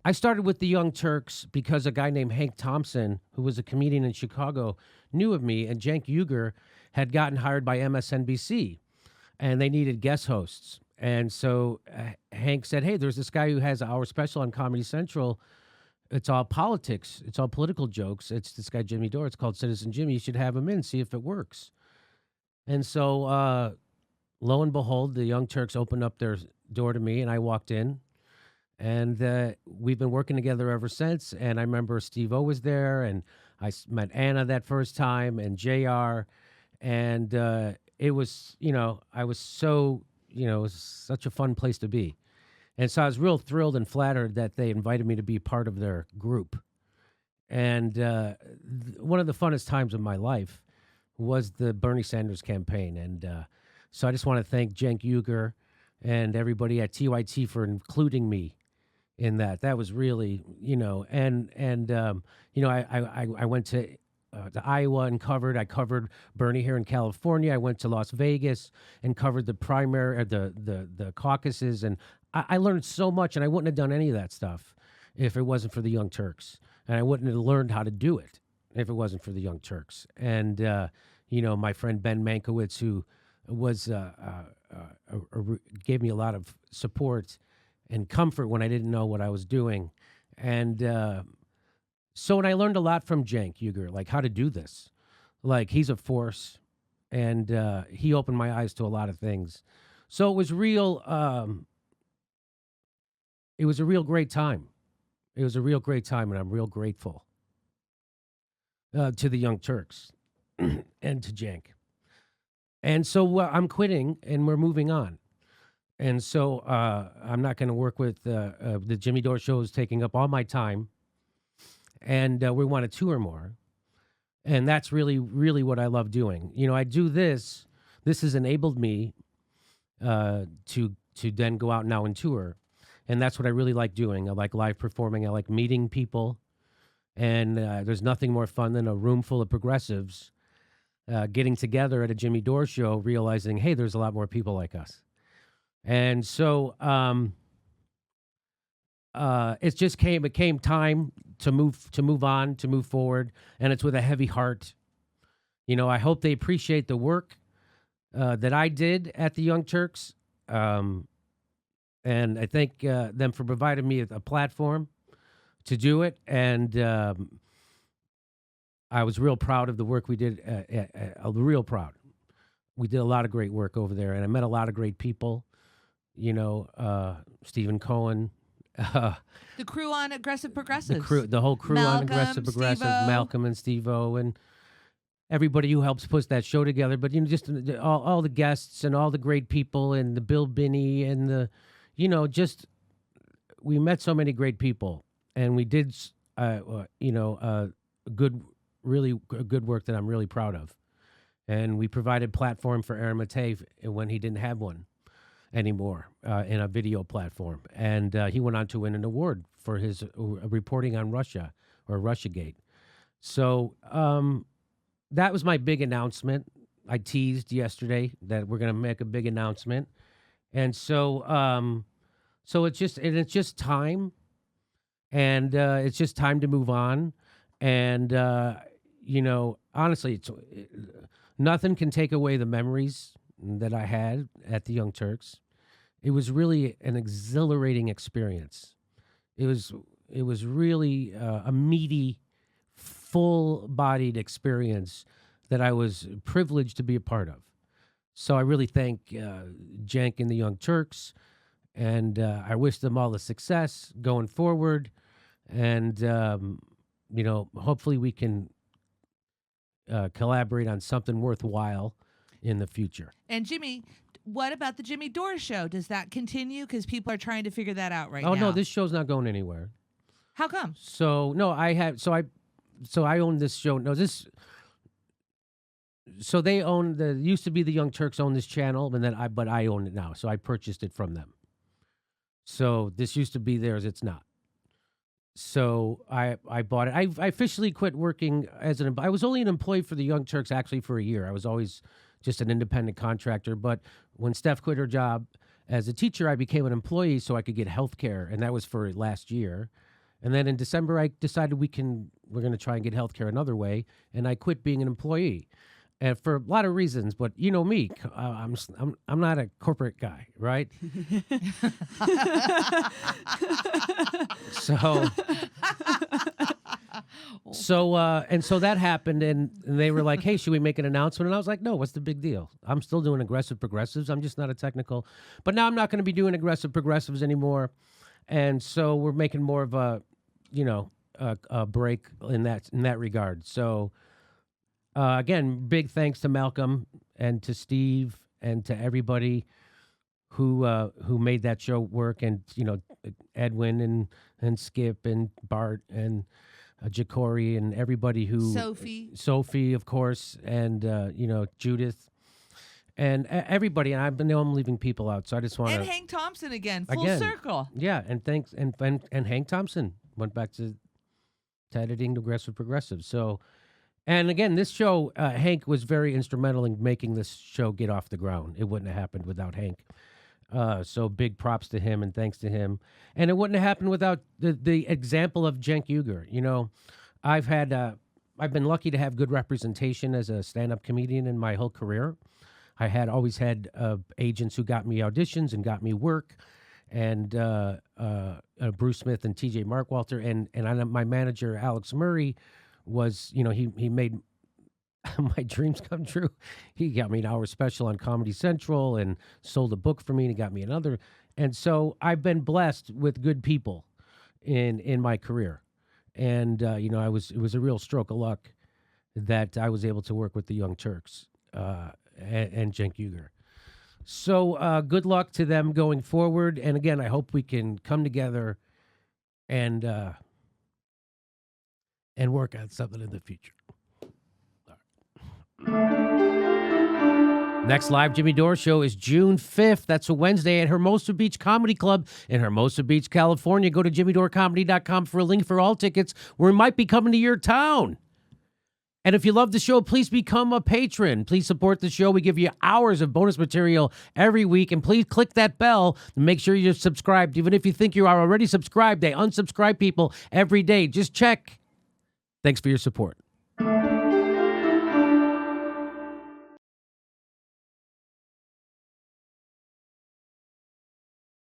I started with the Young Turks because a guy named Hank Thompson, who was a comedian in Chicago, knew of me, and Cenk Uygur had gotten hired by MSNBC, and they needed guest hosts. And so Hank said, "Hey, there's this guy who has our special on Comedy Central. It's all politics. It's all political jokes. It's this guy Jimmy Dore. It's called Citizen Jimmy. You should have him in, see if it works." And so, lo and behold, the Young Turks opened up their door to me, and I walked in. And we've been working together ever since. And I remember Steve O was there, and met Anna that first time, and JR. And it was, I was so, it was such a fun place to be. And so I was real thrilled and flattered that they invited me to be part of their group. And one of the funnest times of my life was the Bernie Sanders campaign. And so I just want to thank Cenk Uygur and everybody at TYT for including me in that. That was really, I went to Iowa and I covered Bernie here in California. I went to Las Vegas and covered the primary, the caucuses, and I learned so much. And I wouldn't have done any of that stuff if it wasn't for the Young Turks, and I wouldn't have learned how to do it if it wasn't for the Young Turks. And my friend Ben Mankiewicz, who was gave me a lot of support and comfort when I didn't know what I was doing. And and I learned a lot from Cenk Uygur, like how to do this. Like, he's a force, and he opened my eyes to a lot of things. So it was real. It was a real great time. It was a real great time, and I'm real grateful to the Young Turks and to Cenk. And so I'm quitting, and we're moving on. And so I'm not going to work with the Jimmy Dore show is taking up all my time, and we want to tour more. And that's really, really what I love doing. I do this. This has enabled me to then go out now and tour. And that's what I really like doing. I like live performing. I like meeting people. And there's nothing more fun than a room full of progressives getting together at a Jimmy Dore show, realizing, hey, there's a lot more people like us. And so it came time to move on, to move forward, and it's with a heavy heart. I hope they appreciate the work that I did at the Young Turks, and I thank them for providing me a platform to do it. And I was real proud of the work we did. Real proud. We did a lot of great work over there, and I met a lot of great people. Stephen Cohen. The crew on Aggressive Progressives. The whole crew on Aggressive Progressive, Malcolm and Steve-O, and everybody who helps put that show together. But just all the guests and all the great people, and the Bill Binney, and we met so many great people, and we did really good work that I'm really proud of. And we provided platform for Aaron Matei when he didn't have one anymore in a video platform. And he went on to win an award for his reporting on Russia, or Russiagate. So that was my big announcement. I teased yesterday that we're going to make a big announcement. And so it's just time, and it's just time to move on. And honestly, nothing can take away the memories that I had at the Young Turks. It was really an exhilarating experience. It was really a meaty, full-bodied experience that I was privileged to be a part of. So I really thank Cenk and the Young Turks, and I wish them all the success going forward. And hopefully we can collaborate on something worthwhile in the future. And Jimmy, what about the Jimmy Dore show? Does that continue? Because people are trying to figure that out right now. Oh no, this show's not going anywhere. How come? So no, I own this show. No, so they own used to be the Young Turks own this channel, but I own it now. So I purchased it from them. So this used to be theirs. It's not. So I bought it. I officially quit working I was only an employee for the Young Turks actually for a year. I was always just an independent contractor. But when Steph quit her job as a teacher, I became an employee so I could get health care. And that was for last year. And then in December, I decided we're going to try and get healthcare another way, and I quit being an employee, and for a lot of reasons. But you know me, I'm not a corporate guy, right? So that happened, and they were like, "Hey, should we make an announcement?" And I was like, "No, what's the big deal? I'm still doing aggressive progressives. I'm just not a technical." But now I'm not going to be doing aggressive progressives anymore, and so we're making more of a, a break in that regard. So again, big thanks to Malcolm and to Steve and to everybody who made that show work, and Edwin and Skip and Bart and Jacory and everybody who Sophie, of course, and Judith and everybody. And I know I'm leaving people out, so I just want to. And Hank Thompson again, full circle. Yeah, and thanks, and Hank Thompson went back to editing Aggressive Progressive. So, and again, this show, Hank was very instrumental in making this show get off the ground. It wouldn't have happened without Hank. So big props to him and thanks to him. And it wouldn't have happened without the example of Cenk Uygur. I've been lucky to have good representation as a stand-up comedian in my whole career. I always had agents who got me auditions and got me work, and Bruce Smith and TJ Markwalter, and my manager Alex Murray was, he made my dreams come true. He got me an hour special on Comedy Central and sold a book for me, and he got me another. And so I've been blessed with good people in my career. And it was a real stroke of luck that I was able to work with the Young Turks and Cenk Uygur. So good luck to them going forward. And again, I hope we can come together and work on something in the future. Next live Jimmy Dore show is June 5th. That's a Wednesday at Hermosa Beach Comedy Club in Hermosa Beach, California. Go to jimmydorcomedy.com for a link for all tickets. We might be coming to your town. And if you love the show, please become a patron. Please support the show. We give you hours of bonus material every week. And please click that bell and make sure you're subscribed. Even if you think you are already subscribed, they unsubscribe people every day. Just check. Thanks for your support.